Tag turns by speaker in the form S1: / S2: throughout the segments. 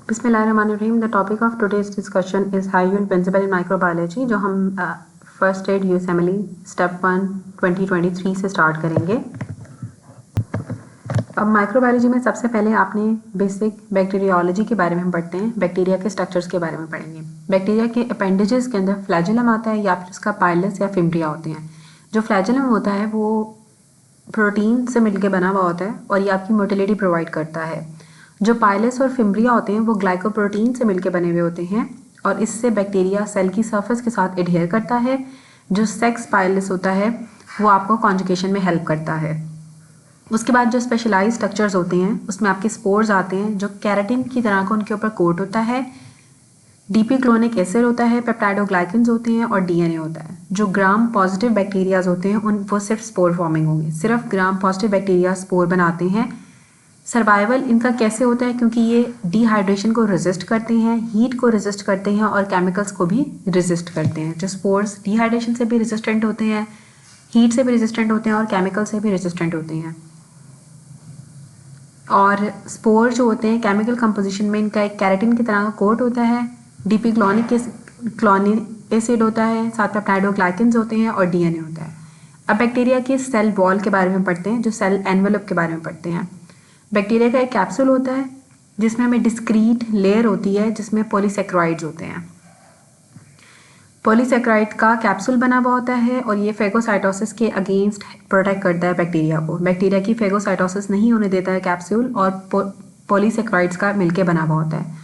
S1: बिस्मिल्लाहिर्रहमानिर्रहीम। The topic of today's discussion is high yield principle in microbiology, जो हम first aid USMLE step 1 2023 से start करेंगे। अब माइक्रोबायोलॉजी में सबसे पहले आपने बेसिक बैक्टीरियोलॉजी के बारे में हम पढ़ते हैं। बैक्टीरिया के स्ट्रक्चर्स के बारे में पढ़ेंगे। बैक्टीरिया के अपेंडेजेस के अंदर फ्लैजेलम आता है या फिर उसका पाइलस या फिम्ब्रिया होते हैं। जो फ्लैजेलम होता है वो प्रोटीन से मिलकर बना हुआ होता है और ये आपकी मोटिलिटी प्रोवाइड करता है। जो पाइलस और फिम्ब्रिया होते हैं वो ग्लाइकोप्रोटीन से मिलकर बने हुए होते हैं और इससे बैक्टीरिया सेल की सरफेस के साथ एडहेयर करता है। जो सेक्स पाइलस होता है वो आपको कॉन्जुगेशन में हेल्प करता है। उसके बाद जो स्पेशलाइज स्ट्रक्चर्स होते हैं उसमें आपके स्पोर्स आते हैं जो कैराटिन की तरह का उनके ऊपर कोट होता है। डीपी क्लोनिक एसिड होता है, पेप्टाइडोग्लाइकन्स होते हैं और डीएनए होता है। जो ग्राम पॉजिटिव बैक्टीरियाज होते हैं वो सिर्फ स्पोर फॉर्मिंग होंगे। सिर्फ ग्राम पॉजिटिव बैक्टीरिया स्पोर बनाते हैं। सर्वाइवल इनका कैसे होता है? क्योंकि ये डिहाइड्रेशन को रेजिस्ट करते हैं, हीट को रेजिस्ट करते हैं और केमिकल्स को भी रेजिस्ट करते हैं। जो स्पोर्स डिहाइड्रेशन से भी रेजिस्टेंट होते हैं, हीट से भी रेजिस्टेंट होते हैं और केमिकल से भी रेजिस्टेंट होते हैं। और स्पोर जो होते हैं केमिकल कंपोजिशन में इनका एक कैराटिन की तरह का कोट होता है, डीपी क्लोनिक एसिड होता है, साथ पेप्टाइडोग्लाइकन्स होते हैं और डीएनए होता है। अब बैक्टीरिया के सेल वॉल के बारे में पढ़ते हैं, जो सेल एनवेलप के बारे में पढ़ते हैं। बैक्टीरिया का एक कैप्सूल होता है जिसमें हमें डिस्क्रीट लेयर होती है जिसमें पॉलीसेक्राइड्स होते हैं। पॉलीसेक्राइड का कैप्सूल बना हुआ होता है और ये फेगोसाइटोसिस के अगेंस्ट प्रोटेक्ट करता है बैक्टीरिया को। बैक्टीरिया की फेगोसाइटोसिस नहीं होने देता है कैप्सूल, और पॉलीसेक्राइड्स का मिलके बना हुआ होता है।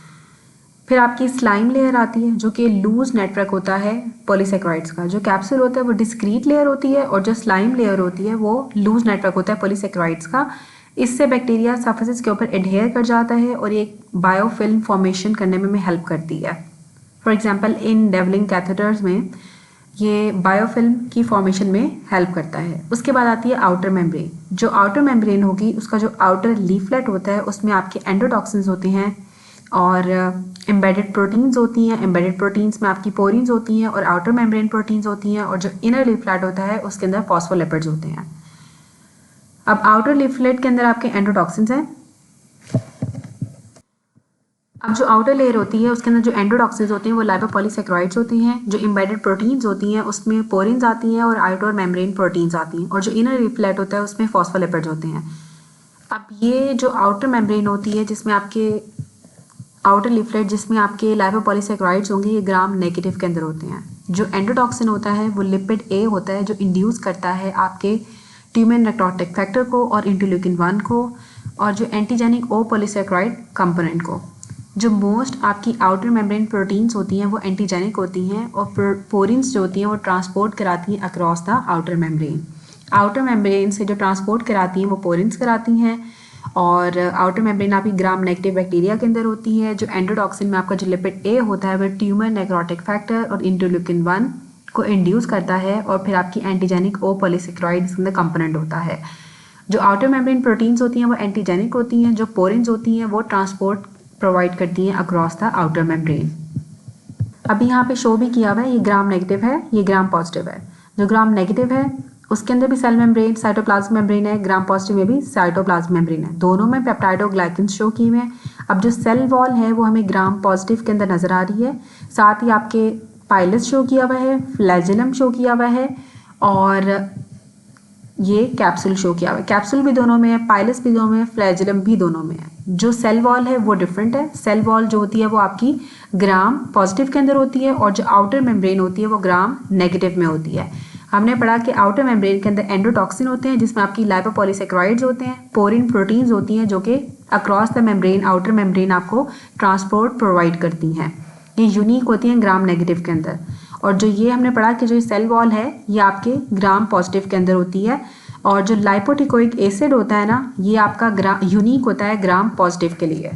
S1: फिर आपकी स्लाइम लेयर आती है जो कि लूज नेटवर्क होता है पॉलीसेक्राइड्स का। जो कैप्सूल होता है वो डिस्क्रीट लेयर होती है और जो स्लाइम लेयर होती है वो लूज नेटवर्क होता है पॉलीसेक्राइड्स का। इससे बैक्टीरिया सरफेसेस के ऊपर एडहेयर कर जाता है और एक बायोफिल्म फॉर्मेशन करने में हेल्प करती है। फॉर एग्जांपल इन डेवलिंग कैथेटर्स में ये बायोफिल्म की फॉर्मेशन में हेल्प करता है। उसके बाद आती है आउटर मेम्ब्रेन। जो आउटर मेम्ब्रेन होगी उसका जो आउटर लीफलेट होता है उसमें आपके एंडोटॉक्सिन्स होते हैं और एम्बेडेड प्रोटीन्स होती हैं। एम्बेडेड प्रोटीन्स में आपकी पोरीन्स होती हैं और आउटर मेम्ब्रेन प्रोटीन्स होती हैं। और जो इनर लीफलेट होता है उसके अंदर फॉस्फोलिपिड्स होते हैं। अब आउटर लीफलेट के अंदर आपके एंडोटॉक्सिन्स हैं। अब जो आउटर लेयर होती है उसके अंदर जो एंडोटॉक्सिन्स होते हैं वो लाइपोपॉलीसेक्राइड्स होते हैं। जो एम्बेडेड प्रोटीन्स होती हैं उसमें पोरिन्स आती हैं और आउटर मेम्ब्रेन प्रोटीन्स आती हैं। और जो इनर लीफलेट होता है उसमें फॉस्फोलिपिड्स होते हैं। अब ये जो आउटर मेम्ब्रेन होती है जिसमें आपके आउटर लीफलेट जिसमें आपके लाइपोपॉलीसेक्राइड्स होंगे, ये ग्राम नेगेटिव के अंदर होते हैं। जो एंडोटॉक्सिन होता है वो लिपिड ए होता है जो इंड्यूस करता है आपके ट्यूमर नेक्रोटिक फैक्टर को और इंटरल्यूकिन 1 को और जो एंटीजेनिक ओ पॉलीसेक्राइड कंपोनेंट को। जो मोस्ट आपकी आउटर मेम्ब्रेन प्रोटीन्स होती हैं वो एंटीजेनिक होती हैं और पोरिन्स जो होती हैं वो ट्रांसपोर्ट कराती हैं across the outer membrane. Outer membrane से जो ट्रांसपोर्ट कराती हैं वो पोरिन्स कराती हैं और आउटर मेम्ब्रेन आपकी ग्राम नेगेटिव बैक्टीरिया के अंदर होती है। जो एंडोटॉक्सिन में आपका जो लिपिड ए होता है वह ट्यूमर नेक्रोटिक फैक्टर और इंटरल्यूकिन 1 को इंड्यूस करता है और फिर आपकी एंटीजेनिक ओ पॉलीसेक्राइड इसके अंदर कंपोनेंट होता है। जो आउटर मेम्ब्रेन प्रोटीन्स होती हैं वो एंटीजेनिक होती हैं। जो पोरिन्स होती हैं वो ट्रांसपोर्ट प्रोवाइड करती हैं अक्रॉस द आउटर मेम्ब्रेन। अभी यहाँ पे शो भी किया हुआ है, ये ग्राम नेगेटिव है, ये ग्राम पॉजिटिव है। जो ग्राम नेगेटिव है उसके अंदर भी सेल मेम्ब्रेन साइटोप्लाज्म मेम्ब्रेन है, ग्राम पॉजिटिव में भी साइटोप्लाज्म मेम्ब्रेन है। दोनों में पेप्टाइडोग्लाइकन्स शो किए हुए हैं। अब जो सेल वॉल है वो हमें ग्राम पॉजिटिव के अंदर नजर आ रही है। साथ ही आपके पाइलस शो किया हुआ है, फ्लैजेलम शो किया हुआ है और ये कैप्सूल शो किया हुआ है। कैप्सूल भी दोनों में है, पाइलस भी दोनों में है, फ्लैजेलम भी दोनों में है। जो सेल वॉल है वो डिफरेंट है। सेल वॉल जो होती है वो आपकी ग्राम पॉजिटिव के अंदर होती है और जो आउटर मेम्ब्रेन होती है वो ग्राम नेगेटिव में होती है। हमने पढ़ा कि आउटर मेम्ब्रेन के अंदर एंडोटॉक्सिन होते हैं जिसमें आपकी लाइपोपॉलीसेक्राइड्स होते हैं, पोरिन प्रोटीन्स होती हैं जो कि across the membrane outer membrane आपको ट्रांसपोर्ट प्रोवाइड करती हैं। ये यूनिक होती हैं ग्राम नेगेटिव के अंदर। और जो ये हमने पढ़ा कि जो सेल वॉल है ये आपके ग्राम पॉजिटिव के अंदर होती है और जो लाइपोटिकोइक एसिड होता है ना ये आपका यूनिक होता है ग्राम पॉजिटिव के लिए।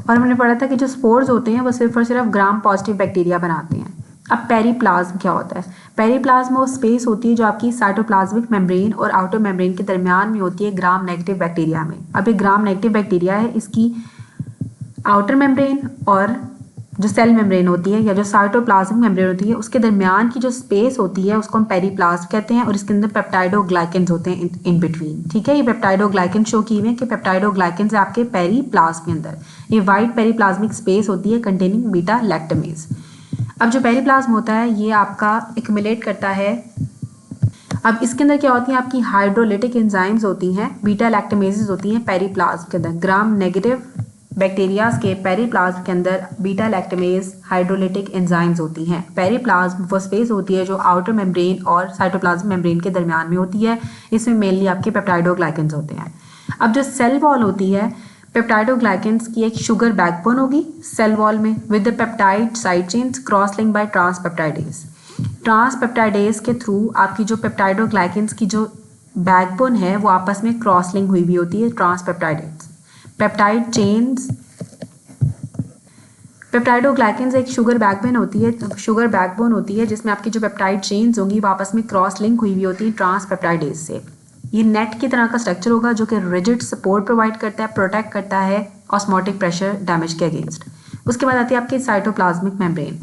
S1: और हमने पढ़ा था कि जो स्पोर्स होते हैं वो सिर्फ और सिर्फ ग्राम पॉजिटिव बैक्टीरिया बनाते हैं। अब पेरीप्लाज्म क्या होता है? पेरीप्लाज्म वो स्पेस होती है जो आपकी साइटोप्लाज्मिक मेम्ब्रेन और आउटर मेम्ब्रेन के दरमियान में होती है ग्राम नेगेटिव बैक्टीरिया में। अब ये ग्राम नेगेटिव बैक्टीरिया है, इसकी आउटर मेम्ब्रेन और जो सेल मेम्ब्रेन होती है या जो साइटोप्लाज्मिक मेम्ब्रेन होती है उसके दरमियान की जो स्पेस होती है उसको हम पेरीप्लाज्म कहते हैं और इसके अंदर पेप्टाइडोग्लाइकेंस होते हैं इन बिटवीन। ठीक है, ये पेप्टाइडोग्लाइकेंस शो किए हुए हैं कि पेप्टाइडोग्लाइकेंस है आपके पेरीप्लाज्म के अंदर। ये वाइट पेरीप्लाज्मिक स्पेस होती है कंटेनिंग बीटा लैक्टमेज। अब जो पेरीप्लाज्म होता है ये आपका एक्युमुलेट करता है। अब इसके अंदर क्या होती है आपकी हाइड्रोलिटिक एंजाइम्स होती हैं, बीटा लैक्टमेजेस होती हैं पेरीप्लाज्म के अंदर। ग्राम नेगेटिव बैक्टीरियाज के पेरीप्लाज्म के अंदर बीटा लैक्टमेज हाइड्रोलिटिक एंजाइम्स होती हैं। पेरीप्लाज्म वो स्पेस होती है जो आउटर मेम्ब्रेन और साइटोप्लाज्म मेम्ब्रेन के दरमियान में होती है। इसमें मेनली आपके पेप्टाइडोग्लाइकेंस होते हैं। अब जो सेल वॉल होती है, पेप्टाइडोग्लाइकेंस की एक शुगर बैकबोन होगी सेल वॉल में with the peptide side chains cross link by ट्रांसपेप्टाइडेज। ट्रांसपेप्टाइडेज के थ्रू आपकी जो पेप्टाइडोग्लाइकेंस की जो बैकबोन है वो आपस में क्रॉस लिंक हुई भी होती है ट्रांसपेप्टाइडेज। पेप्टाइड चेन्स, पेप्टाइडोग्लाइकेंस एक शुगर बैकबोन होती है जिसमें आपकी जो पेप्टाइड चेन्स होंगी वो आपस में क्रॉस लिंक हुई भी होती है ट्रांसपेप्टाइडेज से। ये नेट की तरह का स्ट्रक्चर होगा जो कि रिजिड सपोर्ट प्रोवाइड करता है, प्रोटेक्ट करता है ऑस्मोटिक प्रेशर डैमेज के अगेंस्ट। उसके बाद आती है आपकी साइटोप्लाज्मिक मेम्ब्रेन।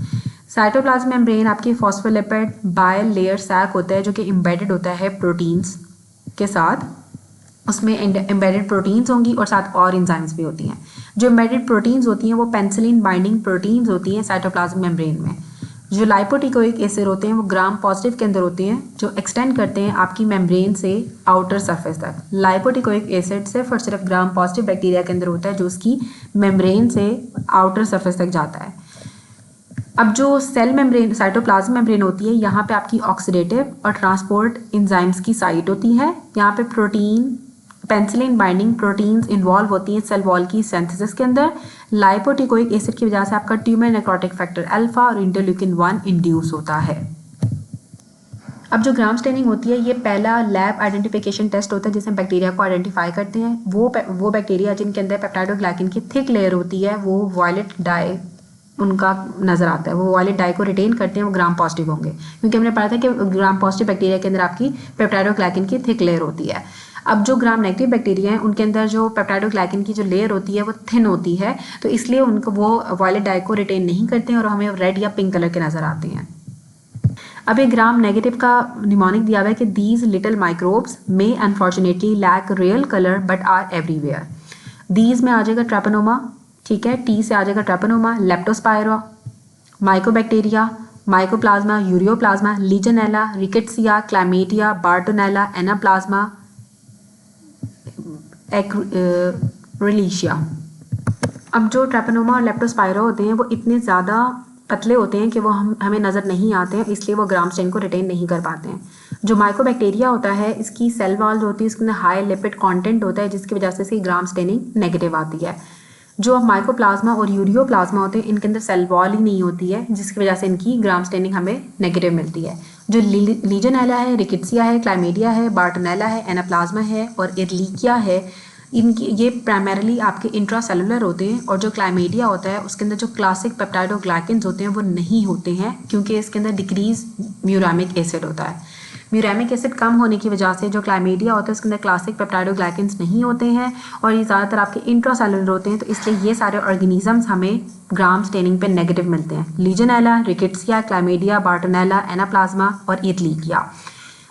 S1: साइटोप्लाज्मिक मेम्ब्रेन आपकी फॉस्फोलिपिड बाय लेयर सैक होता है जो कि एम्बेडेड होता है प्रोटीन्स के साथ। उसमें एम्बेडेड प्रोटीन्स होंगी और साथ और एंजाइम्स भी होती हैं। जो एम्बेडेड प्रोटीन्स होती हैं वो पेनिसिलिन बाइंडिंग प्रोटीन्स होती हैं साइटोप्लाज्मिक मेम्ब्रेन में। जो लाइपोटिकोइक एसिड होते हैं वो ग्राम पॉजिटिव के अंदर होते हैं जो एक्सटेंड करते हैं आपकी मेम्ब्रेन से आउटर सरफेस तक। लाइपोटिकोइक एसिड सिर्फ और सिर्फ ग्राम पॉजिटिव बैक्टीरिया के अंदर होता है जो उसकी मेम्ब्रेन से आउटर सरफेस तक जाता है। अब जो सेल मेम्ब्रेन साइटोप्लाज्म मेम्ब्रेन होती है यहाँ पे आपकी ऑक्सीडेटिव और ट्रांसपोर्ट एंजाइम्स की साइट होती है। यहाँ पे protein penicillin binding proteins involve होती हैं सेल वॉल की सिंथेसिस के अंदर। लाइपोटिकोइक एसिड की वजह से आपका ट्यूमर नेक्रोटिक फैक्टर अल्फा और इंटरल्यूकिन 1 इंड्यूस होता है। अब जो ग्राम स्टेनिंग होती है ये पहला लैब आइडेंटिफिकेशन टेस्ट होता है जिसमें बैक्टीरिया को आइडेंटिफाई करते हैं। वो बैक्टीरिया जिनके अंदर पेप्टाइडोग्लाइकेन की थिक लेयर होती है वो वायलेट डाई उनका नजर आता है। वो वायलेट डाई को रिटेन करते हैं, वो ग्राम पॉजिटिव होंगे क्योंकि हमने पढ़ा था कि ग्राम पॉजिटिव बैक्टीरिया के अंदर आपकी पेप्टाइडोग्लाइकेन की थिक लेयर होती है। अब जो ग्राम नेगेटिव बैक्टीरिया हैं उनके अंदर जो पेप्टाइडोग्लाइकेन की जो लेयर होती है वो थिन होती है, तो इसलिए उनको वो वायलेट डाई को रिटेन नहीं करते हैं और हमें रेड या पिंक कलर के नजर आते हैं। अब एक ग्राम नेगेटिव का निमोनिक दिया हुआ है कि these little microbes may unfortunately lack real colour but are everywhere. These में आ जाएगा ट्रेपनोमा, ठीक है, टी से आ जाएगा Treponema, Leptospira, Mycobacteria, Mycoplasma, Ureaplasma, Legionella, Rickettsia, Chlamydia, Bartonella, Anaplasma, Ehrlichia. अब जो ट्रेपनोमा और लेप्टोस्पायरा होते हैं वो इतने ज़्यादा पतले होते हैं कि वो हमें नज़र नहीं आते हैं, इसलिए वो ग्राम स्टेन को रिटेन नहीं कर पाते हैं। जो माइकोबैक्टीरिया होता है इसकी सेल वॉल होती है, इसके अंदर हाई लिपिड कंटेंट होता है जिसकी वजह से इसकी ग्राम स्टेनिंग नेगेटिव आती है। जो माइकोप्लाज्मा और यूरियोप्लाज्मा होते हैं इनके अंदर सेल वॉल ही नहीं होती है जिसकी वजह से इनकी ग्राम स्टेनिंग हमें नेगेटिव मिलती है। जो लीजेनेला है, रिकेट्सिया है, क्लाइमेडिया है, बार्टोनेला है, एनाप्लाज्मा है और एरलीकिया है, इनकी ये प्राइमरीली आपके इंट्रासेलुलर होते हैं। और जो क्लाइमेडिया होता है उसके अंदर जो क्लासिक पेप्टाइडोग्लाइकेंस होते हैं वो नहीं होते हैं क्योंकि इसके अंदर डिक्रीज म्यूरामिक एसिड होता है। म्यूरामिक एसिड कम होने की वजह से जो क्लाइमेडिया होता है उसके अंदर क्लासिक पेप्टाइडोग्लाइकेंस नहीं होते हैं और ये ज़्यादातर आपके इंट्रासेलुलर होते हैं, तो इसलिए ये सारे ऑर्गेनिजम्स हमें ग्राम स्टेनिंग पे नेगेटिव मिलते हैं। लीजेनेला, रिकेट्सिया, क्लाइमेडिया, बार्टोनेला, एनाप्लाज्मा और एरलीकिया।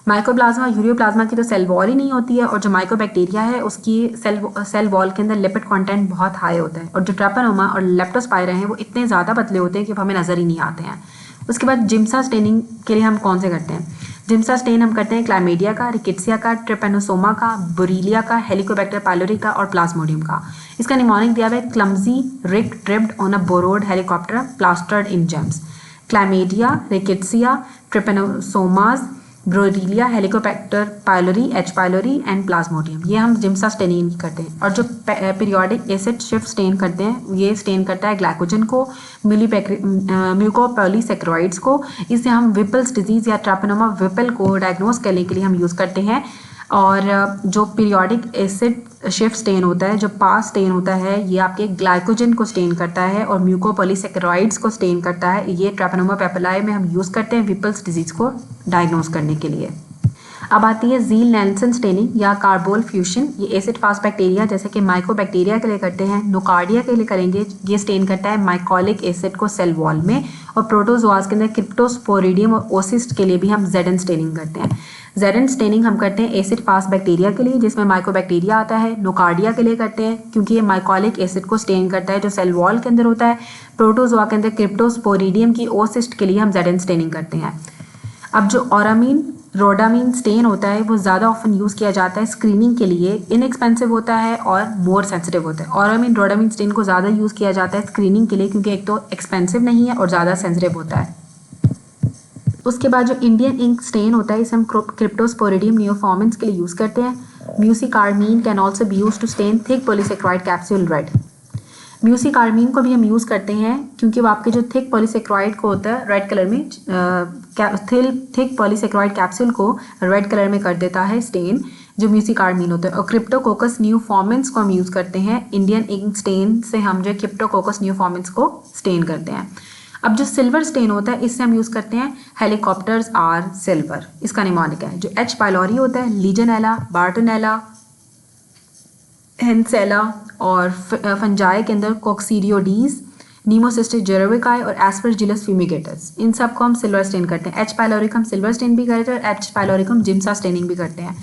S1: माइकोप्लाज्मा यूरियोप्लाज्मा की तो सेल वॉल ही नहीं होती है और जो माइकोबैक्टीरिया है उसकी सेल वॉल के अंदर लिपिड कंटेंट बहुत हाई होता है। और जो ट्रेपनोमा और लेप्टोस्पायरा हैं वो इतने ज़्यादा पतले होते हैं कि हमें नज़र ही नहीं आते हैं। उसके बाद जिम्सा स्टेनिंग के लिए हम कौन से करते हैं? जिम्सा स्टेन हम करते हैं क्लाइमेडिया का, रिकेट्सिया का, ट्रिपेनोसोमा का, बोरीलिया का, हेलिकोबैक्टर पाइलोरी का और प्लाज्मोडियम का। इसका निमोनिक दिया हुआ है clumsy rig tripped on a borrowed helicopter plastered in gems. Chlamydia, Rickettsia, Trypanosomes, Borrelia, Helicobacter pylori, H pylori and Plasmodium, ये हम जिम्सा स्टेनिंग करते हैं। और जो पीरियोडिक एसिड शिफ्ट स्टेन करते हैं ये स्टेन करता है ग्लाइकोजन को, म्यूकोपॉलीसैकेराइड्स को। इसे हम विपल्स डिजीज़ या ट्रेपनोमा विपल को डायग्नोस करने के लिए हम यूज़ करते हैं। और जो पीरियोडिक एसिड शिफ्ट स्टेन होता है, जो पास स्टेन होता है, ये आपके ग्लाइकोजन को स्टेन करता है और म्यूकोपॉलीसैकेराइड्स को स्टेन करता है। ये ट्रेपनोमा पेपिलाए में हम यूज़ करते हैं विपल्स डिजीज़ को डायग्नोस करने के लिए। अब आती है ज़ील नेल्सन स्टेनिंग या कार्बोल फ्यूशन। ये एसिड फास्ट बैक्टीरिया जैसे कि माइकोबैक्टीरिया के लिए करते हैं, नोकार्डिया के लिए करेंगे। ये स्टेन करता है माइकोलिक एसिड को सेल वॉल में, और प्रोटोजोआस के अंदर क्रिप्टोस्पोरिडियम और ओसिस्ट के लिए भी हम जेडन स्टेनिंग करते हैं। जेडन स्टेनिंग हम करते हैं एसिड फास्ट बैक्टीरिया के लिए जिसमें माइकोबैक्टीरिया आता है, नोकार्डिया के लिए करते हैं क्योंकि ये माइकोलिक एसिड को स्टेन करता है जो सेल वॉल के अंदर होता है। प्रोटोजोआ के अंदर क्रिप्टोस्पोरिडियम की ओसिस्ट के लिए हम जेडन स्टेनिंग करते हैं। अब जो ऑरामीन रोडामीन स्टेन होता है वो ज़्यादा ऑफन यूज़ किया जाता है स्क्रीनिंग के लिए, इनएक्सपेंसिव होता है और मोर सेंसिटिव होता है। ऑरामीन रोडामीन स्टेन को ज़्यादा यूज़ किया जाता है स्क्रीनिंग के लिए क्योंकि एक तो एक्सपेंसिव नहीं है और ज़्यादा सेंसिटिव होता है। उसके बाद जो इंडियन इंक स्टेन होता है इसे हम क्रिप्टोस्पोरिडियम नियोफॉर्मेंस के लिए यूज़ करते हैं। Mucicarmine can also be use to stain thick polysaccharide capsule red. Mucicarmine को भी हम यूज़ करते हैं क्योंकि वो आपके जो थिक पॉलीसेक्राइड को होता है रेड कलर में, थिक पॉलीसेक्राइड कैप्सूल को रेड कलर में कर देता है स्टेन, जो म्यूसिकार्मीन होता है। और क्रिप्टोकोकस न्यूफॉर्मेंस को हम यूज़ करते हैं इंडियन इंक स्टेन से, हम जो क्रिप्टोकोकस न्यूफॉर्मेंस को स्टेन करते हैं। अब जो सिल्वर स्टेन होता है इससे हम यूज़ करते हैं हेलीकॉप्टर्स आर सिल्वर। इसका निमोनिक है जो एच पाइलोरी होता है, लीजनेला, बार्टोनेला, हेंसेला और फंजाई के अंदर कोक्सीडियोडीज, नीमोसिस्टिस जेरोविकाई और एस्परजिलस फ्यूमिगेटस, इन सब को हम सिल्वर स्टेन करते हैं। एच पाइलोरी को हम सिल्वर स्टेन भी करते हैं और एच पाइलोरी को हम जिम्सा स्टेनिंग भी करते हैं।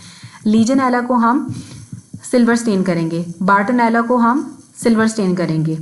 S1: लीजनेला को हम सिल्वर स्टेन करेंगे, बार्टोनेला को हम सिल्वर स्टेन करेंगे।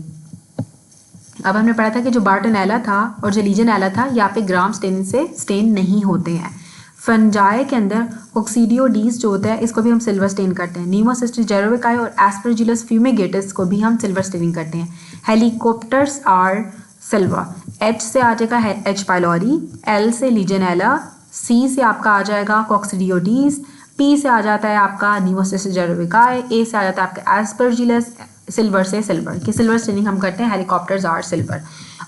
S1: अब हमने पढ़ा था कि जो बार्टोनेला था और जो लीजनेला था यहाँ पे ग्राम स्टेन से स्टेन नहीं होते हैं। फंजाई के अंदर कोक्सीडियोडीज जो होता है इसको भी हम सिल्वर स्टेन करते हैं। नीमोसिस्टिस जेरोविकाई और एस्परजिलस फ्यूमिगेटस को भी हम सिल्वर स्टेनिंग करते हैं। Helicopters are silver. एच से आ जाएगा एच पाइलोरी, एल से लीजनेला, सी से आपका आ जाएगा कोक्सीडियोडीज, पी से आ जाता है आपका नीमोसिस्टिस जेरोविकाई, ए से आ जाता है आपका एस्परजिलस, सिल्वर से सिल्वर की सिल्वर स्टेनिंग हम करते हैं हेलीकॉप्टर्स आर सिल्वर।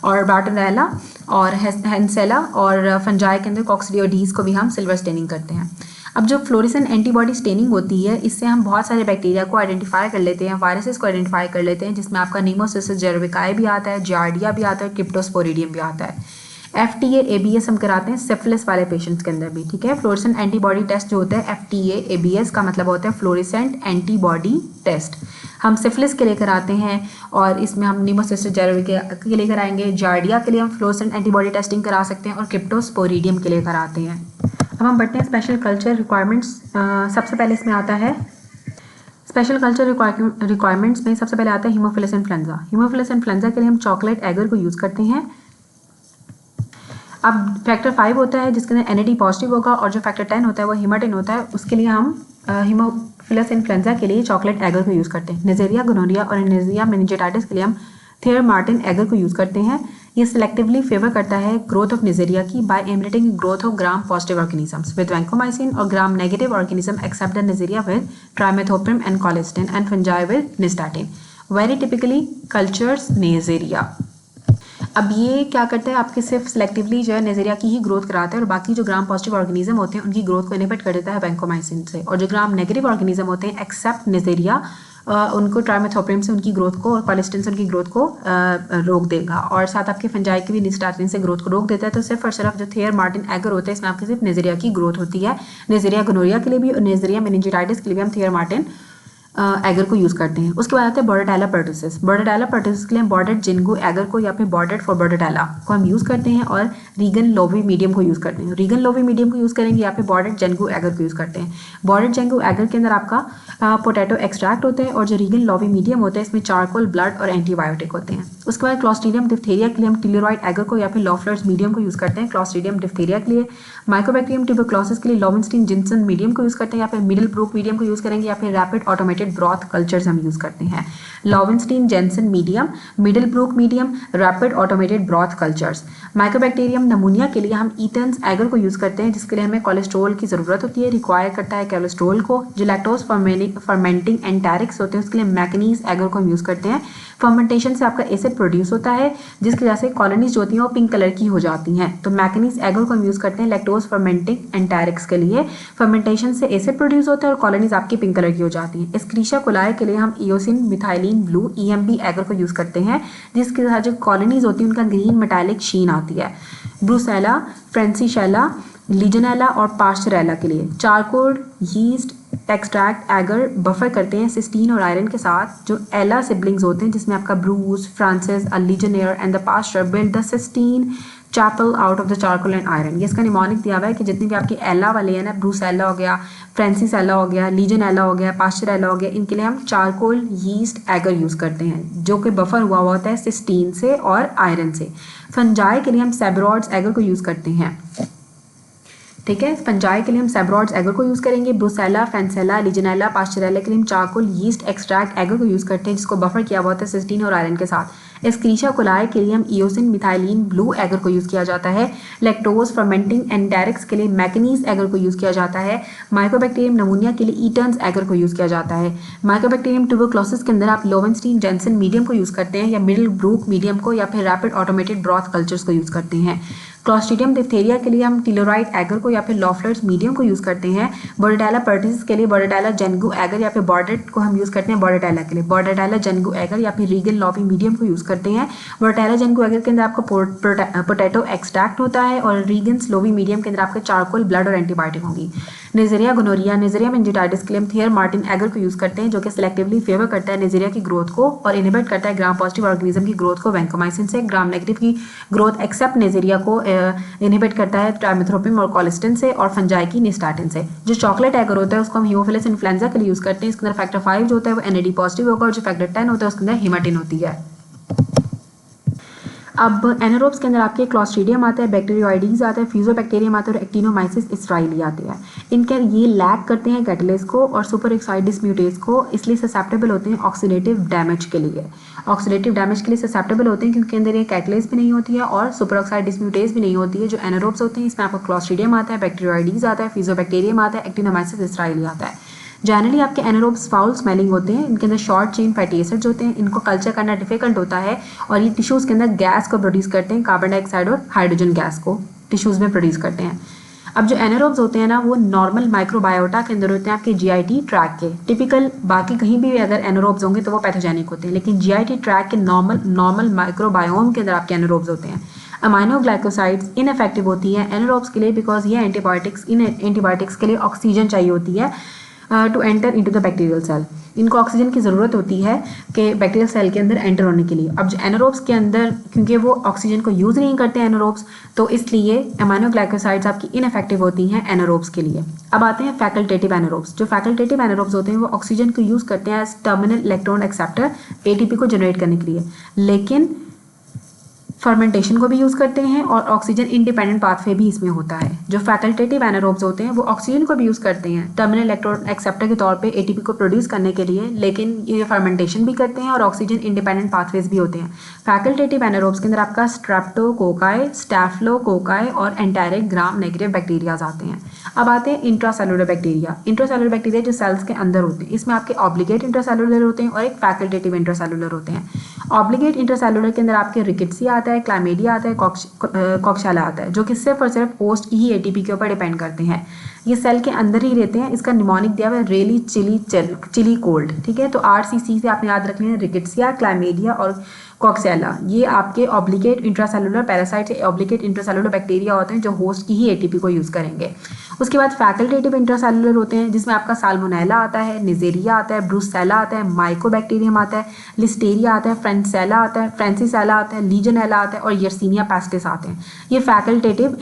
S1: और बार्टोनेला और हेंसेला और फंजाई के अंदर कोक्सीडियोडीज को भी हम सिल्वर स्टेनिंग करते हैं। अब जो फ्लोरेसेंट एंटीबॉडी स्टेनिंग होती है इससे हम बहुत सारे बैक्टीरिया को आइडेंटिफाई कर लेते हैं, वायरसेस को आइडेंटिफाई कर लेते हैं जिसमें आपका नीमोसिस्टिस जेरोविकाई भी आता है, जियार्डिया भी आता है, क्रिप्टोस्पोरिडियम भी आता है। FTA ABS हम कराते हैं सिफिलिस वाले पेशेंट्स के अंदर भी, ठीक है। फ्लोरेसेंट एंटीबॉडी टेस्ट जो होता है FTA ABS का मतलब होता है फ्लोरेसेंट एंटीबॉडी टेस्ट, हम सिफिलिस के लिए कराते हैं और इसमें हम नीमोसिस्टिस जेरोविकाई के लिए कराएंगे, जार्डिया के लिए हम फ्लोरेसेंट एंटीबॉडी टेस्टिंग करा सकते हैं और क्रिप्टोस्पोरिडियम के लिए कराते हैं। अब हम बढ़ते हैं स्पेशल कल्चर रिक्वायरमेंट्स। सबसे पहले इसमें आता है स्पेशल कल्चर रिक्वायरमेंट्स में सबसे पहले आता है हीमोफिलस इन्फ्लुएंजा। हीमोफिलस इन्फ्लुएंजा के लिए हम चॉकलेट एगर को यूज़ करते हैं। अब फैक्टर 5 होता है जिसके अंदर NAD पॉजिटिव होगा और जो फैक्टर 10 होता है वो हीमाटिन होता है, उसके लिए हम हीमोफिलस इन्फ्लुएंजा के लिए चॉकलेट एगर को यूज़ करते हैं। नेजेरिया गोनोरिया और नेजेरिया मेनिंजाइटिस के लिए हम थियर मार्टिन एगर को यूज़ करते हैं। ये सिलेक्टिवली फेवर करता है ग्रोथ ऑफ नेजेरिया की by imitating growth of gram positive organisms with vancomycin और gram negative organism except the Neisseria with trimethoprim and colistin and fungi with nystatin. Very typically cultures Neisseria. अब ये क्या करता है आपके सिर्फ सिलेक्टिवली जो है नेजेरिया की ही ग्रोथ कराता है और बाकी जो ग्राम पॉजिटिव ऑर्गेनिज्म होते हैं उनकी ग्रोथ को इनहिबिट कर देता है वैंकोमाइसिन से, और जो ग्राम नेगेटिव ऑर्गेनिज्म होते हैं एक्सेप्ट नेजेरिया उनको ट्राइमेथोप्रिम से उनकी ग्रोथ को और कोलेस्टिन से उनकी ग्रोथ को रोक देगा, और साथ आपके फंजाई की भी निस्टैटिन से ग्रोथ को रोक देता है। तो सिर्फ और सिर्फ जो थियर मार्टिन एगर होते हैं इसमें आपके सिर्फ नेजेरिया की ग्रोथ होती है। नेजेरिया गोनोरिया के लिए भी और नेजेरिया मेनिंजाइटिस के लिए भी हम थियर मार्टिन एगर को यूज़ करते हैं। उसके बाद आता है बॉर्डेटेला पर्टुसिस। बॉर्डेटेला पर्टुसिस के लिए हम बॉर्डेड जिंगू एगर को या फिर बॉर्डेड फॉर बॉर्डेटेला को हम यूज़ करते हैं और रीगन लोवी मीडियम को यूज़ करते हैं। रीगन लोवी मीडियम को यूज़ करेंगे या फिर बॉर्डेड जेंगू एगर को यूज़ करते हैं। बॉर्डेड जेंगू एगर के अंदर आपका पोटैटो एक्सट्रैक्ट होता है और जो रीगन लोवी मीडियम होता है इसमें चारकोल, ब्लड और एंटीबायोटिक होते हैं। उसके बाद क्लॉस्ट्रीडियम डिप्थीरिया के लिए हम टिलोराइड एगर को या फिर लॉफलर्स मीडियम को यूज़ करते हैं क्लॉस्ट्रीडियम डिप्थीरिया के लिए। माइकोबैक्टीरियम ट्यूबरक्लोसिस के लिए लोवेंस्टीन जिन्सन मीडियम को यूज़ करते हैं या फिर मिडिल ब्रूक मीडियम को यूज़ करेंगे या फिर रैपिड ऑटोमेटेड ब्रॉथ कल्चर्स हम यूज़ करते हैं। Lowenstein Jensen medium, Middlebrook medium, rapid automated broth cultures. Mycobacterium pneumoniae के लिए हम ईथन्स एगर को यूज़ करते हैं जिसके लिए हमें कोलेस्ट्रॉल की ज़रूरत होती है, रिक्वायर करता है कोलेस्ट्रॉल को। जो लैक्टोज फर्मेंटिंग एंटेरिक्स होते हैं उसके लिए मैकनीज एगर को हम यूज़ करते हैं। फर्मेंटेशन से आपका एसिड प्रोड्यूस होता है जिसकी वजह से कॉलोनीज जो होती हैं वो पिंक कलर की हो जाती हैं, तो मैकनीज एगर को हम यूज़ करते हैं लैक्टोज फर्मेंटिंग एंटेरिक्स के लिए। फर्मेंटेशन से एसिड प्रोड्यूस होता है और कॉलोनीज आपकी पिंक कलर की हो जाती हैं। एस्क्रीशिया कोलाई के लिए हम eosin methylene blue EMB agar को यूज़ करते हैं जिसके साथ जो कॉलोनीज होती हैं उनका ग्रीन मेटालिक शीन आती है। ब्रूसेला, फ्रेंसिशेला, लीजनेला और पास्चरेला के लिए charcoal, yeast extract, agar buffer करते हैं सिस्टीन और आयरन के साथ। जो एला सिबलिंग्स होते हैं जिसमें आपका Bruce, Francis, a legionnaire and the Pasteur build the Sistine Chapel out of the charcoal and iron. ये इसका निमोनिक दिया हुआ है कि जितने भी आपके एला वाले हैं ना, ब्रूस एला हो गया, फ्रांसिस एला हो गया, लीजन एला हो गया, पास्चर एला हो गया, इनके लिए हम चारकोल, यीस्ट, एगर यूज़ करते हैं जो कि बफर हुआ होता है सिस्टीन से और आयरन से। फंजाई के लिए हम सेबरॉड्स एगर को यूज़ करते हैं। ठीक है, फंजाई के लिए हम सेबरॉड्स एगर को यूज़ करेंगे। ब्रूसेला, फ्रांसेला, लीजनेला, पास्चरेला के लिए हम चारकोल, यीस्ट एक्सट्रैक्ट एगर को यूज़ करते हैं जिसको बफर किया हुआ होता है सिस्टीन और आयरन के साथ। एस्क्रीशिया कोलाई के लिए हम इयोसिन, मिथाइलिन, ब्लू एगर को यूज़ किया जाता है। लैक्टोज फर्मेंटिंग एंटेरिक्स के लिए मैकनीज एगर को यूज़ किया जाता है। माइकोबैक्टीरियम नमूनिया के लिए ईटर्न्स एगर को यूज़ किया जाता है। माइकोबैक्टीरियम ट्यूबरक्लोसिस के अंदर आप लोवेंस्टीन जेंसन मीडियम को यूज़ करते हैं या मिडिल ब्रूक मीडियम को या फिर रैपिड ऑटोमेटेड ब्रॉथ कल्चर्स को यूज़ करते हैं। क्लॉस्ट्रीडियम डिप्थेरिया के लिए हम टिलोराइट एगर को या फिर लॉफलर्स मीडियम को यूज़ करते हैं। बोर्डेटेला पर्टिस के लिए बोर्डेटेला जेनगू एगर या फिर बॉर्डेट को हम यूज़ करते हैं बोर्डेटेला के लिए। बोर्डेटेला जेनगू एगर या फिर रीगन लॉबी मीडियम को यूज़ करते हैं। बोर्डेटेला जेनगू एगर के अंदर आपका पोटैटो एक्सट्रैक्ट होता है और रीगन स्लोवी मीडियम के अंदर आपके चारकोल, ब्लड और एंटीबायोटिक होंगी। नेजेरिया गोनोरिया, नेजेरिया मेनिंजाइटिस के लिए हम थियर मार्टिन एगर को यूज़ करते हैं जो कि सिलेक्टिवली फेवर करता है नेजेरिया की ग्रोथ को और इनहिबिट करता है ग्राम पॉजिटिव ऑर्गेनिज्म की ग्रोथ को वैंकोमाइसिन से। ग्राम नेगेटिव की ग्रोथ एक्सेप्ट नेजेरिया को इनहिबिट करता है ट्राइमेथ्रोपिन और कोलिस्टिन से और फंजाई की निस्टाटिन से। जो चॉकलेट एगर होता है उसको हम हीमोफिलस इन्फ्लुएंजा के लिए यूज़ करते हैं। इसके अंदर फैक्टर 5 जो होता है वो NAD पॉजिटिव होगा और जो फैक्टर 10 होता है उसके अंदर हीमाटिन होती है। अब एनारोब्स के अंदर आपके क्लॉस्ट्रीडियम आता है, बैक्टीरियोइडीज आता है, फ्यूजोबैक्टीरियम आता है और एक्टिनोमाइसिस इसराइली आते हैं। इनके ये लैक करते हैं कैटलेस को और सुपर एक्साइड डिस्म्यूटेज को, इसलिए ससेप्टेबल होते हैं ऑक्सीडेटिव डैमेज के लिए। ऑक्सीडेटिव डैमेज के लिए ससेप्टेबल होते हैं क्योंकि अंदर ये कैटलेस भी नहीं होती है और सुपर ऑक्साइड डिस्म्यूटेज भी नहीं होती है। जो एनारोब्स होते हैं इसमें आपको क्लॉस्ट्रीडियम आता है, बैक्टीरियोइडीज आता है, फ्यूजोबैक्टीरियम आता है, एक्टिनोमाइसिस इसराइली आता है। जनरली आपके एनारोब्स फाउल स्मेलिंग होते हैं, इनके अंदर शॉर्ट चेन फैटी एसिड्स होते हैं, इनको कल्चर करना डिफिकल्ट होता है और ये टिश्यूज़ के अंदर गैस को प्रोड्यूस करते हैं, कार्बन डाइऑक्साइड और हाइड्रोजन गैस को टिश्यूज़ में प्रोड्यूस करते हैं। अब जो एनारोब्स होते हैं ना वो नॉर्मल माइक्रोबायोटा के अंदर होते हैं आपके GIT ट्रैक के। टिपिकल बाकी कहीं भी अगर एनारोब्स होंगे तो वो पैथोजेनिक होते हैं, लेकिन GIT ट्रैक के नॉर्मल माइक्रोबायोम के अंदर आपके एनारोब्स होते हैं। अमाइनो ग्लाइकोसाइड्स इनइफेक्टिव होती है एनारोब्स के लिए बिकॉज ये एंटीबायोटिक्स के लिए ऑक्सीजन चाहिए होती है to enter into the bacterial cell. इनको ऑक्सीजन की ज़रूरत होती है कि बैक्टीरियल सेल के अंदर एंटर होने के लिए। अब जो एनारोब्स के अंदर क्योंकि वो ऑक्सीजन को यूज़ नहीं करते एनारोब्स, तो इसलिए अमाइनो ग्लाइकोसाइड्स आपकी इनइफेक्टिव होती हैं एनारोब्स के लिए। अब आते हैं फैकल्टेटिव एनारोब्स। जो फैकल्टेटिव एनारोब्स होते हैं वो ऑक्सीजन को यूज़ करते हैं as terminal electron acceptor ATP को जनरेट करने के लिए, लेकिन फर्मेंटेशन को भी यूज़ करते हैं और ऑक्सीजन इंडिपेंडेंट पाथवे भी इसमें होता है। जो फैकल्टेटिव एनारोब्स होते हैं वो ऑक्सीजन को भी यूज़ करते हैं टर्मिनल इलेक्ट्रॉन एक्सेप्टर के तौर पे ATP को प्रोड्यूस करने के लिए, लेकिन ये फर्मेंटेशन भी करते हैं और ऑक्सीजन इंडिपेंडेंट पाथवेज भी होते हैं। फैकल्टेटिव एनारोब्स के अंदर आपका स्ट्रेप्टोकोकाई, स्टैफिलोकोकाई और एंटेरिक ग्राम नेगेटिव बैक्टीरियाज आते हैं। अब आते हैं इंट्रासेलुलर बैक्टीरिया। इंट्रासेलुलर बैक्टीरिया जो सेल्स के अंदर होते हैं, इसमें आपके ऑब्लिगेट इंट्रासेलुलर होते हैं और एक फैकल्टेटिव इंट्रासेलुलर होते हैं। ऑब्लिगेट इंट्रासेलुलर के अंदर आपके रिकेट्सिया आता है, क्लाइमेडिया आता है, कॉक्शाला आता है, जो कि सिर्फ और सिर्फ होस्ट की ही ATP के ऊपर डिपेंड करते हैं। ये सेल के अंदर ही रहते हैं। इसका निमोनिक दिया हुआ है रेली चिली कोल्ड। ठीक है, तो RCC से आपने याद रखना है रिकेट्सिया, क्लाइमेडिया और कॉक्सेला, ये आपके ऑब्लिगेट इंट्रासेलुलर पैरासाइट से ऑब्लिगेट इंट्रासेलुलर बैक्टीरिया होते हैं जो होस्ट की ही ATP को यूज़ करेंगे। उसके बाद फैकल्टेटिव इंट्रासेलुलर होते हैं जिसमें आपका साल्मोनेला आता है, निजेरिया आता है, ब्रूसेला आता है, माइकोबैक्टीरियम आता है, लिस्टेरिया आता है, फ्रांसेला आता है, फ्रांसिसेला आता है, लीजनेला आता है और यर्सीनिया पेस्टिस आते हैं। ये फैकल्टेटिव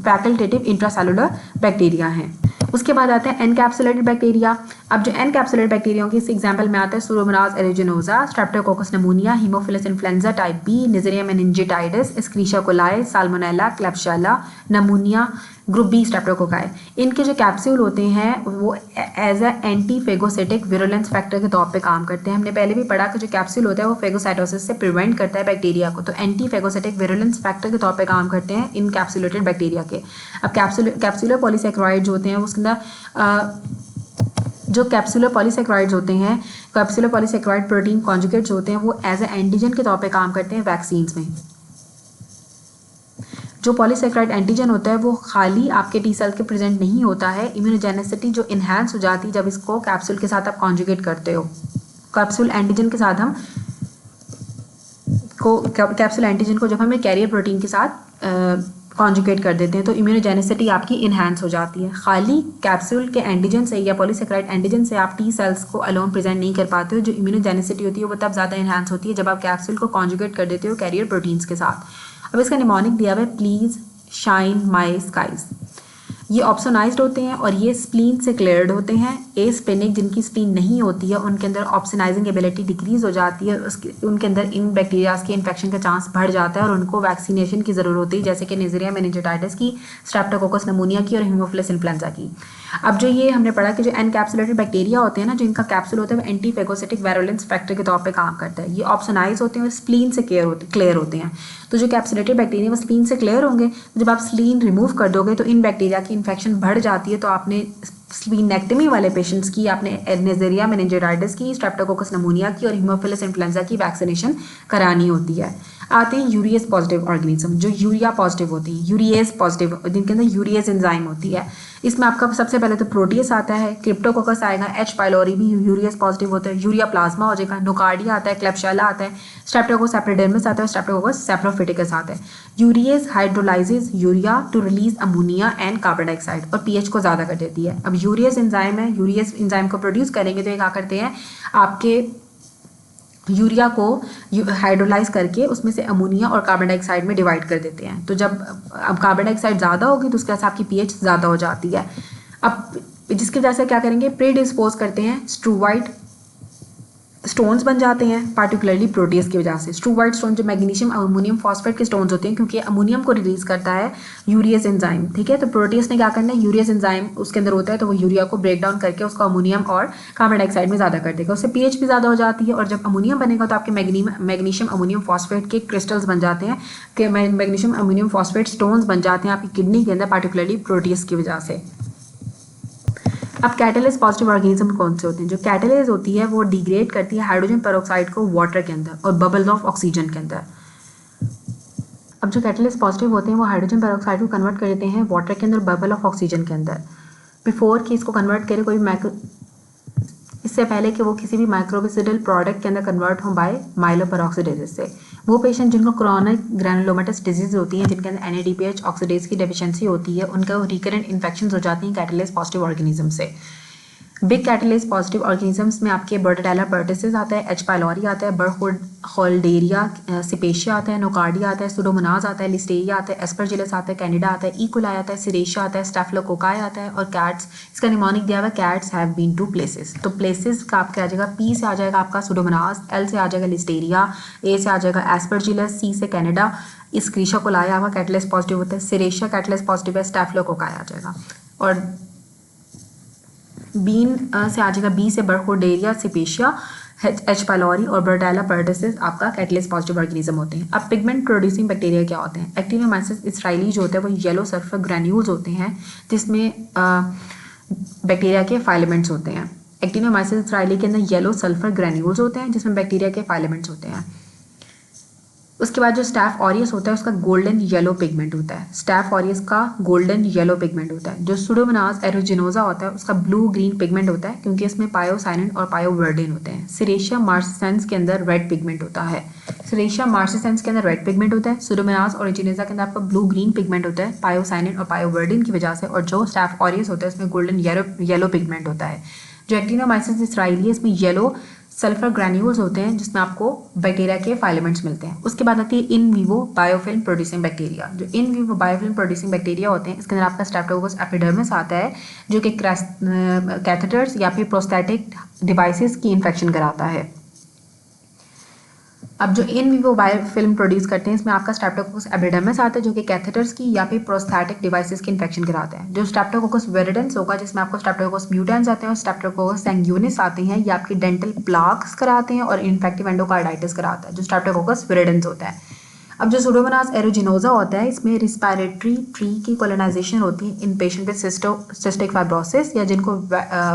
S1: फैकल्टेटिव इंट्रासेलुलर बैक्टीरिया हैं। उसके बाद आता है एनकैप्सुलेटेड बैक्टीरिया। अब जो एनकैप्सुलेटेड बैक्टीरिया की इस एग्जाम्पल में आता है Pseudomonas aeruginosa, Streptococcus pneumoniae, Haemophilus influenzae type B, Neisseria meningitidis, Escherichia coli, Salmonella, Klebsiella, pneumoniae, group B streptococci. इनके जो कैप्सूल होते हैं वो as a anti phagocytic virulence factor के तौर पे काम करते हैं। हमने पहले भी पढ़ा कि जो कैप्सूल होता है वो फेगोसाइटोसिस से प्रिवेंट करता है बैक्टीरिया को, तो एंटी फेगोसाइटिक विरुलेंस फैक्टर के तौर पे काम करते हैं इन कैप्सुलेटेड बैक्टीरिया के। अब कैप्सूलर पॉलीसैकेराइड्स होते हैं उसके अंदर जो कैप्सूलर पॉलीसैकेराइड्स होते हैं, कैप्सूलर पॉलीसैकेराइड प्रोटीन कॉन्जुगेट्स होते हैं, वो एज अ एंटीजन के तौर पे काम करते हैं वैक्सीन्स में। जो पॉलीसैकेराइड एंटीजन होता है वो खाली आपके टी सेल के प्रेजेंट नहीं होता है, इम्यूनोजेनिसिटी जो इन्हांस हो जाती है जब इसको कैप्सूल के साथ आप कॉन्जुगेट करते हो। कैप्सूल एंटीजन के साथ हम कैप्सूल एंटीजन को जब हमें कैरियर प्रोटीन के साथ कॉन्जुगेट कर देते हैं तो इम्यूनोजेनिसिटी आपकी इन्हांस हो जाती है। खाली कैप्सूल के एंटीजन से या पॉलीसेकेराइड एंटीजन से आप टी सेल्स को अलोन प्रेजेंट नहीं कर पाते हो। जो इम्यूनोजेनिसिटी होती है वो तब ज़्यादा इन्हांस होती है जब आप कैप्सूल को कॉन्जुगेट कर देते हो कैरियर प्रोटीन्स के साथ। अब इसका निमोनिक दिया हुआ है प्लीज़ शाइन माई स्काइज। ये ऑप्सोनाइज्ड होते हैं और ये स्प्लीन से क्लियर्ड होते हैं। ए स्प्लेनिक जिनकी स्प्लीन नहीं होती है उनके अंदर ऑप्सोनाइजिंग एबिलिटी डिक्रीज हो जाती है, उनके अंदर इन बैक्टीरियाज के इन्फेक्शन का चांस बढ़ जाता है और उनको वैक्सीनेशन की ज़रूरत होती है, जैसे कि नेज़रिया मेनिंजाइटिस की, स्ट्रेप्टोकोकस नमूनिया की और हीमोफिलस इन्फ्लुएंजा की। अब जो ये हमने पढ़ा कि जो एनकैप्सुलेटेड बैक्टीरिया होते हैं ना, जो इनका कैप्सूल होता है वो एंटीफेगोसिटिक वायरुलेंस फैक्टर के तौर पे काम करता है। ये ऑप्सोनाइज होते हैं और स्प्लीन से क्लियर होते हैं। तो जो कैप्सुलेटेड बैक्टीरिया वो स्प्लीन से क्लियर होंगे, जब आप स्प्लीन रिमूव कर दोगे तो इन बैक्टीरिया की इन्फेक्शन बढ़ जाती है। तो आपने स्प्लीनेक्टमी वाले पेशेंट्स की, आपने नेज़रिया मेनिंजाइटिस की, स्ट्रेप्टोकोकस नमूनिया की और हीमोफिलस इन्फ्लुएंजा की वैक्सीनेशन करानी होती है। आते हैं यूरियस पॉजिटिव ऑर्गेनिज्म, जो यूरिया पॉजिटिव होती है, यूरियस पॉजिटिव, जिनके अंदर यूरियस एंजाइम होती है। इसमें आपका सबसे पहले तो प्रोटियस आता है, क्रिप्टोकोकस आएगा, एच पाइलोरी भी यूरियस पॉजिटिव होता है, यूरिया प्लाज्मा हो जाएगा, नोकार्डिया आता है, क्लेब्सिएला आता है, स्ट्रेप्टोकोकस एपिडर्मिस आता है, स्ट्रेप्टोकोकस सेप्रोफिटिकस आता है। Urease hydrolyses urea to release ammonia and carbon dioxide और पीएच को ज़्यादा कर देती है। अब यूरियस एंजाइम है, यूरियस एंजाइम को प्रोड्यूस करेंगे तो ये क्या करते हैं, आपके यूरिया को हाइड्रोलाइज करके उसमें से अमोनिया और कार्बन डाइऑक्साइड में डिवाइड कर देते हैं। तो जब अब कार्बन डाइऑक्साइड ज़्यादा होगी तो उसके साथ आपकी पीएच ज़्यादा हो जाती है। अब जिसकी वजह से क्या करेंगे, प्रीडिस्पोज करते हैं, स्ट्रूवाइट स्टोन्स बन जाते हैं, पार्टिकुलरली प्रोटीज की वजह से। स्ट्रूवाइट स्टोन जो मैग्नीशियम अमोनियम फॉस्फेट के स्टोन्स होते हैं, क्योंकि अमोनियम को रिलीज करता है यूरियस एंजाइम, ठीक है। तो प्रोटीज ने क्या करना है, यूरियस एंजाइम उसके अंदर होता है तो वो यूरिया को ब्रेक डाउन करके उसको अमोनियम और कार्बन डाइऑक्साइड में ज़्यादा कर देगा, उससे पीएच भी ज़्यादा हो जाती है। और जब अमोनियम बनेगा तो आपके मैग्नीशियम अमोनियम फॉस्फेट के क्रिस्टल्स बन जाते हैं, कि मैग्नीशियम अमोनियम फॉस्फेट स्टोन्स बन जाते हैं आपकी किडनी के अंदर, पार्टिकुलरली प्रोटीज की वजह से। अब कैटलिस्ट पॉजिटिव ऑर्गेनिज्म कौन से होते हैं, जो कैटलिस्ट होती है वो डिग्रेड करती है हाइड्रोजन पेरोक्साइड को वाटर के अंदर और बबल्स ऑफ ऑक्सीजन के अंदर। अब जो कैटलिस्ट पॉजिटिव होते हैं वो हाइड्रोजन पेरोक्साइड को कन्वर्ट कर देते हैं वाटर के अंदर, बबल ऑफ ऑक्सीजन के अंदर। बिफोर कि इसको कन्वर्ट करे कोई इससे पहले कि वो किसी भी माइक्रोबिसिडल प्रोडक्ट के अंदर कन्वर्ट हो बाय माइलोपेरोक्सीडेज से। वो पेशेंट जिनको क्रोनिक ग्रैनुलोमेटस डिजीज होती है, जिनके अंदर NADPH ऑक्सीडेज की डेफिशिएंसी होती है, उनका रिकरेंट इन्फेक्शंस हो जाती हैं कैटलिस्ट पॉजिटिव ऑर्गेनिज्म से। बिग कैटलिस्ट पॉजिटिव ऑर्गेनिजम्स में आपके बर्डेटेला पर्टिसिस आता है, एच पाइलोरी आता है, बर्होल्डेरिया सिपेशिया आता है, नोकार्डिया आता है, सुडोमोनास आता है, लिस्टेरिया आता है, एस्परजिलस आता है, कैनिडा आता है, इकोलाई आता है, सिरेशिया आता है, स्टेफिलोकोकाई आता है और कैट्स। इसका निमोनिक दिया हुआ है cats have been to places. तो प्लेसेस का आपका आ जाएगा, पी से आ जाएगा आपका सुडोमोनास, एल से आ जाएगा लिस्टेरिया, ए से आ जाएगा एस्परजिलस, सी से कैनेडा, इस्क्रीशिया कोलाई आपका कैटलिस्ट पॉजिटिव होता है, सिरेशिया कैटलिस्ट पॉजिटिव है, स्टेफिलोकोकाई आ जाएगा। और बीन से आ जाएगा, बी से बर्होल्डेरिया सिपेशिया, एच पाइलोरी और बर्डेटेला पर्टिसिस आपका कैटलिस्ट पॉजिटिव ऑर्गेनिज्म होते हैं। अब पिगमेंट प्रोड्यूसिंग बैक्टीरिया क्या होते हैं, एक्टिनोमाइसिस इसराइली जो होता है वो येलो सल्फर ग्रैन्यूल्स होते हैं, जिसमें बैक्टीरिया के फाइलेमेंट्स होते हैं। एक्टिनोमाइसिस इसराइली के अंदर येलो सल्फर ग्रैन्यूल्स होते हैं जिसमें बैक्टीरिया के फाइलेमेंट्स होते हैं। उसके बाद जो स्टैफ ऑरियस होता है उसका गोल्डन येलो पिगमेंट होता है, स्टैफ ऑरियस का गोल्डन येलो पिगमेंट होता है। जो सुडोमोनास एरोजिनोसा होता है उसका ब्लू ग्रीन पिगमेंट होता है, क्योंकि इसमें पायोसाइनिन और पायोवर्डिन होते हैं। सिरेशिया मार्सिसेंस के अंदर रेड पिगमेंट होता है, सिरेशिया मार्सिसेंस के अंदर रेड पिगमेंट होता है। सुडोमोनास ओरिजिनेसा के अंदर आपका ब्लू ग्रीन पिगमेंट होता है पायोसाइनिन और पायोवर्डिन की वजह से। और जो स्टैफ ऑरियस होता है उसमें गोल्डन येलो पिगमेंट होता है। जो एक्टिनोमाइसिस इसराइली इसमें येलो सल्फर ग्रैन्यूल्स होते हैं जिसमें आपको बैक्टीरिया के फाइलेमेंट्स मिलते हैं। उसके बाद आती है in vivo biofilm producing bacteria. जो in vivo biofilm producing bacteria होते हैं इसके अंदर आपका स्ट्रेप्टोकोकस एपिडर्मिस आता है, जो कि कैथेटर्स या फिर प्रोस्थेटिक डिवाइसेस की इन्फेक्शन कराता है। अब जो इन विवो बायोफिल्म प्रोड्यूस करते हैं इसमें आपका स्ट्रेप्टोकोकस एपिडर्मिस आता है, जो कि कैथेटर्स की या फिर प्रोस्थेटिक डिवाइसेस की इन्फेक्शन कराता है। जो स्ट्रेप्टोकोकस विरिडेंस होगा जिसमें आपको स्ट्रेप्टोकोकस म्यूटेंस आते हैं और स्ट्रेप्टोकोकस सैंग्यूनिस आते हैं, ये आपकी डेंटल प्लाक्स कराते हैं और इन्फेक्टिव एंडोकार्डाइटिस कराता है, जो स्ट्रेप्टोकोकस विरिडेंस होता है। अब जो सुडोमोनास एरोजिनोसा होता है इसमें रिस्पायरेटरी ट्री की कोलोनाइजेशन होती है इन पेशेंट विद सिस्टिक फाइब्रोसिस, या जिनको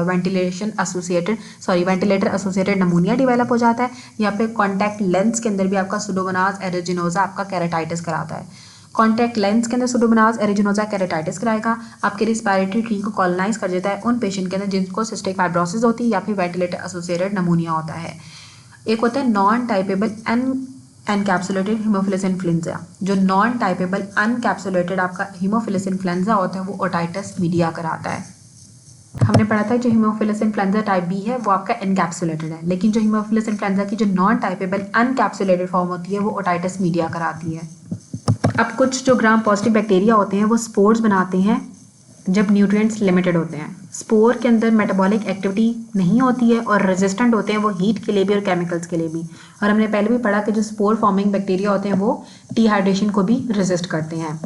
S1: वेंटिलेटर एसोसिएटेड नमूनिया डेवलप हो जाता है, या फिर कॉन्टैक्ट लेंस के अंदर भी आपका सुडोमोनास एरोजिनोसा आपका कैरेटाइटिस कराता है। कॉन्टैक्ट लेंस के अंदर सुडोमोनास एरोजिनोसा कैरेटाइटिस कराएगा, आपके रिस्पायरेटरी ट्री को कॉलोनाइज कर देता है उन पेशेंट के अंदर जिनको सिस्टिक फाइब्रोसिस होती है या फिर वेंटिलेटर एसोसिएटेड नमूनिया होता है। एक होता है नॉन टाइपेबल एनकैप्सुलेटेड हीमोफिलस इन्फ्लुएंजा। जो नॉन टाइपेबल अनकैप्सुलेटेड आपका हीमोफिलस इन्फ्लुएंजा होता है वो ओटाइटिस मीडिया कराता है। हमने पढ़ा था जो हीमोफिलस इन्फ्लुएंजा टाइप बी है वो आपका एनकैप्सुलेटेड है, लेकिन जो हीमोफिलस इन्फ्लुएंजा की जो नॉन टाइपेबल अनकैप्सुलेटेड फॉर्म होती है वो ओटाइटिस मीडिया कराती है। अब कुछ जो ग्राम पॉजिटिव बैक्टीरिया होते हैं वो स्पोर्स बनाते हैं जब न्यूट्रिएंट्स लिमिटेड होते हैं। स्पोर के अंदर मेटाबॉलिक एक्टिविटी नहीं होती है और रेजिस्टेंट होते हैं वो हीट के लिए भी और केमिकल्स के लिए भी। और हमने पहले भी पढ़ा कि जो स्पोर फॉर्मिंग बैक्टीरिया होते हैं वो डिहाइड्रेशन को भी रेजिस्ट करते हैं।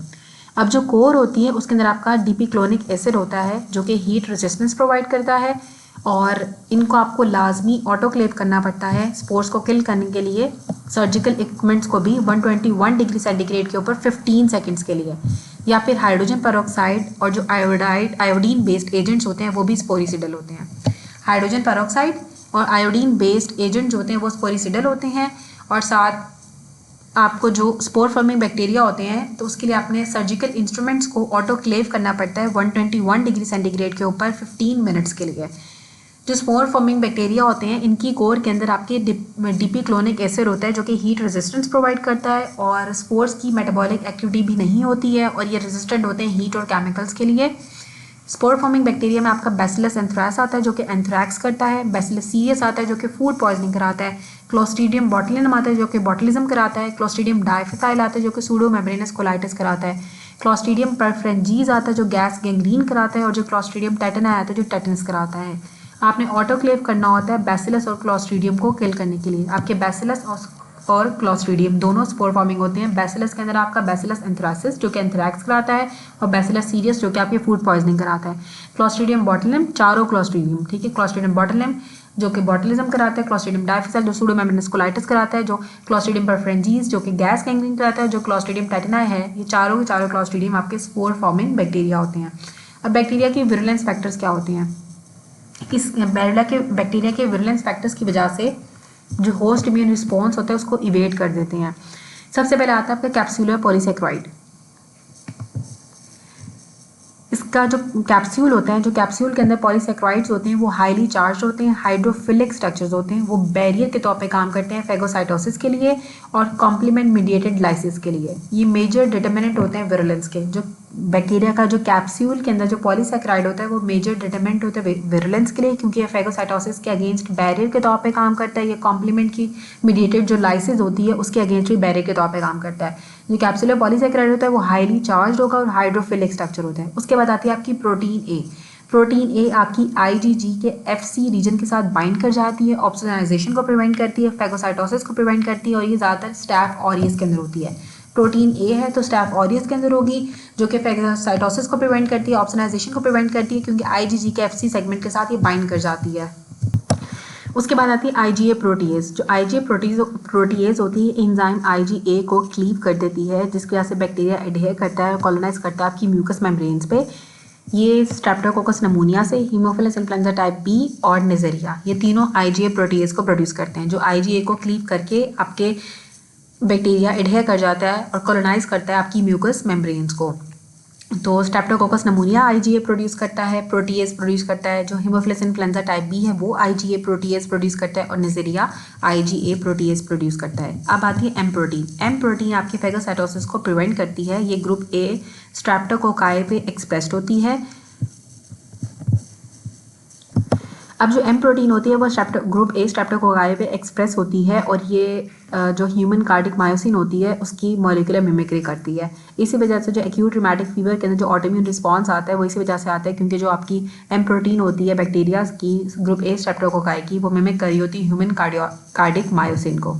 S1: अब जो कोर होती है उसके अंदर आपका डीपीक्लोनिक एसिड होता है जो कि हीट रेजिस्टेंस प्रोवाइड करता है और इनको आपको लाजमी ऑटोक्लेव करना पड़ता है स्पोर्स को किल करने के लिए, सर्जिकल इक्विपमेंट्स को भी 121 डिग्री सेंटीग्रेड के ऊपर 15 सेकंड्स के लिए। या फिर हाइड्रोजन पेरोक्साइड और जो आयोडीन बेस्ड एजेंट्स होते हैं वो भी स्पोरिसिडल होते हैं। हाइड्रोजन पेरोक्साइड और आयोडीन बेस्ड एजेंट जो होते हैं वो स्पोरिसिडल होते हैं। और साथ आपको जो स्पोर फॉर्मिंग बैक्टीरिया होते हैं तो उसके लिए आपने सर्जिकल इंस्ट्रूमेंट्स को ऑटोक्लेव करना पड़ता है 121 डिग्री सेंटीग्रेड के ऊपर 15 मिनट्स के लिए। जो स्पोर फॉर्मिंग बैक्टीरिया होते हैं इनकी कोर के अंदर आपके डीपीक्लोनिक एसिड होता है जो कि हीट रेजिस्टेंस प्रोवाइड करता है और स्पोर्स की मेटाबॉलिक एक्टिविटी भी नहीं होती है और ये रेजिस्टेंट होते हैं हीट और केमिकल्स के लिए। स्पोर फॉर्मिंग बैक्टीरिया में आपका बैसिलस एंथ्रास आता है जो कि एंथ्रैक्स करता है, बैसिलस सीरियस आता है जो कि फूड पॉइजनिंग कराता है, क्लोस्ट्रीडियम बॉटुलिनम आता है जो कि बॉटुलिज्म कराता है, क्लोस्ट्रीडियम डाइफिसाइल आता है जो कि सूडो मेम्ब्रेनस कोलाइटिस कराता है, क्लोस्ट्रीडियम परफ्रेंजीज आता है जो गैस गैंग्रीन कराता है और जो क्लोस्ट्रीडियम टेटनाई आता है जो टेटनस कराता है। आपने ऑटोक्लेव करना होता है बैसिलस और क्लोस्ट्रीडियम को किल करने के लिए। आपके बैसिलस और क्लोस्ट्रीडियम दोनों स्पोर फॉर्मिंग होते हैं। बैसिलस के अंदर आपका बैसिलस एंथ्रासिस जो कि एंथ्रैक्स कराता है और बैसिलस सीरियस जो कि आपके फूड पॉइजनिंग कराता है। क्लोस्ट्रीडियम बॉटुलिनम चारों क्लोस्ट्रीडियम, ठीक है, क्लोस्ट्रीडियम बॉटुलिनम जो कि बॉटुलिज्म कराता है, क्लोस्ट्रीडियम डाइफिसाइल जो सूडो मेम्ब्रेनस कोलाइटिस कराता है, जो क्लोस्ट्रीडियम परफ्रेंजीज जो कि गैस गैंग्रीन कराता है, जो क्लोस्ट्रीडियम टेटनाई है, ये चारों के चारों क्लोस्ट्रीडियम आपके स्पोर फॉर्मिंग बैक्टीरिया होते हैं। अब बैक्टीरिया की विरुलेंस फैक्टर्स क्या होते हैं? इस बैक्टीरिया के विरुलेंस फैक्टर्स की वजह से जो होस्ट इम्यून रिस्पॉन्स होता है उसको इवेट कर देते हैं। सबसे पहले आता है आपका कैप्सूलर पॉलीसेक्राइड। इसका जो कैप्सूल होता है, जो कैप्सूल के अंदर पॉलीसेक्राइड्स होते हैं वो हाईली चार्ज होते हैं, हाइड्रोफिलिक स्ट्रक्चर्स होते हैं, वो बैरियर के तौर पे काम करते हैं फेगोसाइटोसिस के लिए और कॉम्प्लीमेंट मीडिएटेड लाइसिस के लिए। ये मेजर डिटरमिनेंट होते हैं विरुलेंस के। जो बैक्टीरिया का जो कैप्सूल के अंदर जो पॉलीसेक्राइड होता है वो मेजर डिटरमिनेंट होता है विरुलेंस के लिए, क्योंकि ये फेगोसाइटोसिस के अगेंस्ट बैरियर के तौर पे काम करता है। ये कॉम्प्लीमेंट की मीडिएटेड जो लाइसिस होती है उसके अगेंस्ट भी बैरियर के तौर पे काम करता है। जो कैप्सूलर पॉलीसेक्राइड होता है वो हाईली चार्ज होगा और हाइड्रोफिलिक स्ट्रक्चर होता है। उसके बाद आती है आपकी प्रोटीन ए। प्रोटीन ए आपकी आईजीजी के एफसी रीजन के साथ बाइंड कर जाती है, ऑप्सोनाइजेशन को प्रिवेंट करती है, फेगोसाइटोसिस को प्रिवेंट करती है और ये ज़्यादातर स्टैफ ऑरियस के अंदर होती है। प्रोटीन ए है तो स्टैफ ऑरियस के अंदर होगी जो कि फेगोसाइटोसिस को प्रिवेंट करती है, ऑप्सोनाइजेशन को प्रिवेंट करती है क्योंकि आईजीजी के एफसी सेगमेंट के साथ ये बाइंड कर जाती है। उसके बाद आती है आईजीए प्रोटीएज। जो आईजीए प्रोटीएज होती है एंजाइम आईजीए को क्लीव कर देती है जिसकी वजह से बैक्टीरिया एडहेयर करता है, कॉलोनाइज करता है आपकी म्यूकस मेम्ब्रेन्स पे। ये स्ट्रेप्टोकोकस नमूनिया से, हीमोफिलस इन्फ्लुएंजा टाइप बी और निजेरिया, ये तीनों आईजीए प्रोटीएज को प्रोड्यूस करते हैं। जो आईजीए को क्लीव करके आपके बैक्टीरिया एडहेयर कर जाता है और कॉलोनाइज करता है आपकी म्यूकस मेम्ब्रेन्स को। तो स्ट्रेप्टोकोकस नमूनिया आईजीए प्रोड्यूस करता है, प्रोटीएज प्रोड्यूस करता है। जो हीमोफिलस इन्फ्लुएंजा टाइप बी है वो आईजीए प्रोटीएज प्रोड्यूस करता है और निजेरिया आईजीए प्रोटीएज प्रोड्यूस करता है। अब आती है एम प्रोटीन। एम प्रोटीन आपकी फेगोसाइटोसिस को प्रिवेंट करती है। ये ग्रुप ए स्ट्रेप्टोकोकाई पे एक्सप्रेस्ड होती है। अब जो एम प्रोटीन होती है वो ग्रुप ए स्ट्रेप्टोकोकाई पे एक्सप्रेस होती है और ये जो ह्यूमन कार्डिक मायोसिन होती है उसकी मॉलिक्यूलर मिमिक्री करती है। इसी वजह से जो एक्यूट रिमेटिक फीवर के अंदर जो ऑटोइम्यून रिस्पॉन्स आता है वो इसी वजह से आता है क्योंकि जो आपकी एम प्रोटीन होती है बैक्टीरिया की ग्रुप ए स्ट्रेप्टोकोकाई की वो मिमिक कर रही होती है ह्यूमन कार्डिक मायोसिन को।